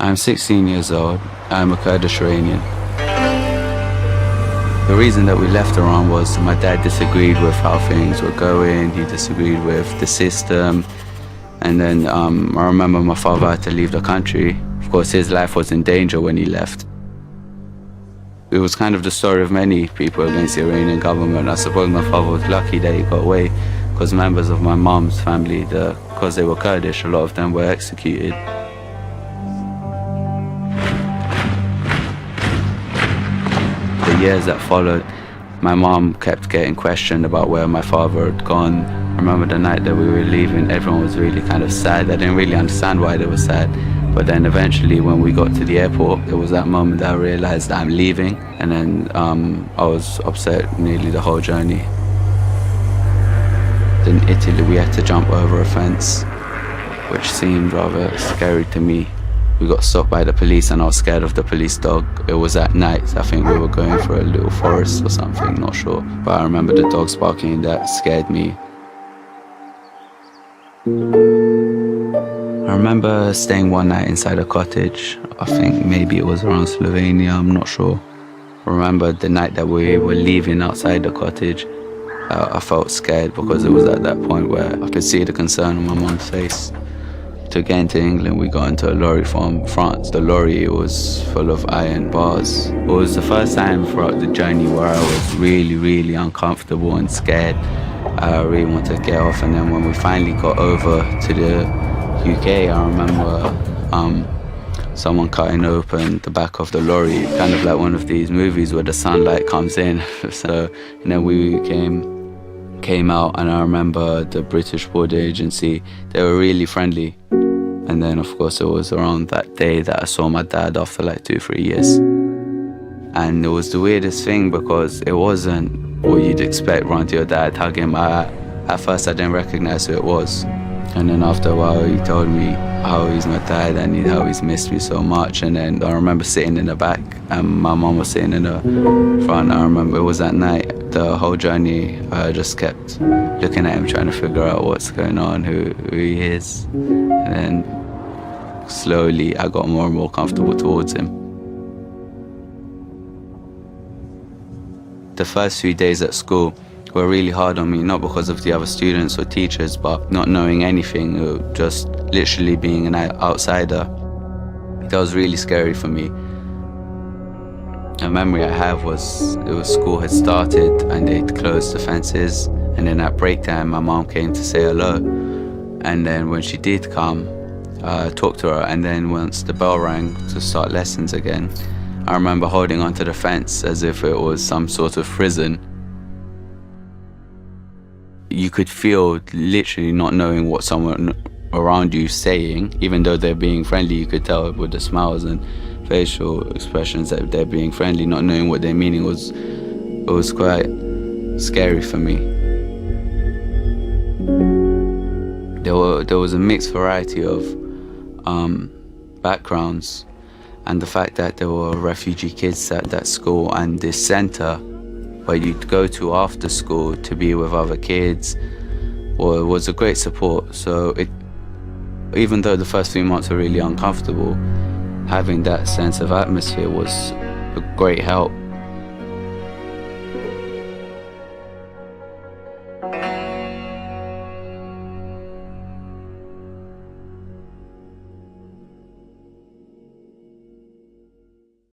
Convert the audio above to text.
I'm 16 years old. I'm a Kurdish Iranian. The reason that we left Iran was my dad disagreed with how things were going. He disagreed with the system. And then I remember my father had to leave the country. Of course, his life was in danger when he left. It was kind of the story of many people against the Iranian government. I suppose my father was lucky that he got away, because members of my mom's family, because they were Kurdish, a lot of them were executed. The years that followed, my mom kept getting questioned about where my father had gone. I remember the night that we were leaving, everyone was really kind of sad. I didn't really understand why they were sad. But then eventually when we got to the airport, it was that moment that I realized that I'm leaving. And then I was upset nearly the whole journey. In Italy, we had to jump over a fence, which seemed rather scary to me. We got stopped by the police and I was scared of the police dog. It was at night. I think we were going for a little forest or something, not sure. But I remember the dogs barking and that scared me. I remember staying one night inside a cottage. I think maybe it was around Slovenia, I'm not sure. I remember the night that we were leaving outside the cottage, I felt scared because it was at that point where I could see the concern on my mom's face. To get into England, we got into a lorry from France. The lorry was full of iron bars. It was the first time throughout the journey where I was really, really uncomfortable and scared. I really wanted to get off, and then when we finally got over to the UK, I remember someone cutting open the back of the lorry, kind of like one of these movies where the sunlight comes in. So, and then we came out, and I remember the British Border Agency, they were really friendly. And then of course it was around that day that I saw my dad after like 2-3 years. And it was the weirdest thing because it wasn't what you'd expect, run to your dad, hug him. At first I didn't recognize who it was. And then after a while he told me how he's my dad and how he's missed me so much. And then I remember sitting in the back and my mom was sitting in the front. I remember it was that night. The whole journey I just kept looking at him, trying to figure out what's going on, who he is. And then slowly I got more and more comfortable towards him. The first few days at school were really hard on me, not because of the other students or teachers, but not knowing anything, or just literally being an outsider. That was really scary for me. A memory I have was, it was school had started and they'd closed the fences, and then at break time my mom came to say hello. And then when she did come, I talked to her, and then once the bell rang to start lessons again, I remember holding onto the fence as if it was some sort of prison. You could feel literally not knowing what someone around you is saying, even though they're being friendly. You could tell with the smiles and facial expressions that they're being friendly, not knowing what their meaning was. It was quite scary for me. There was a mixed variety of backgrounds, and the fact that there were refugee kids at that school and this center where you'd go to after school to be with other kids, well, it was a great support. So even though the first few months were really uncomfortable, having that sense of atmosphere was a great help.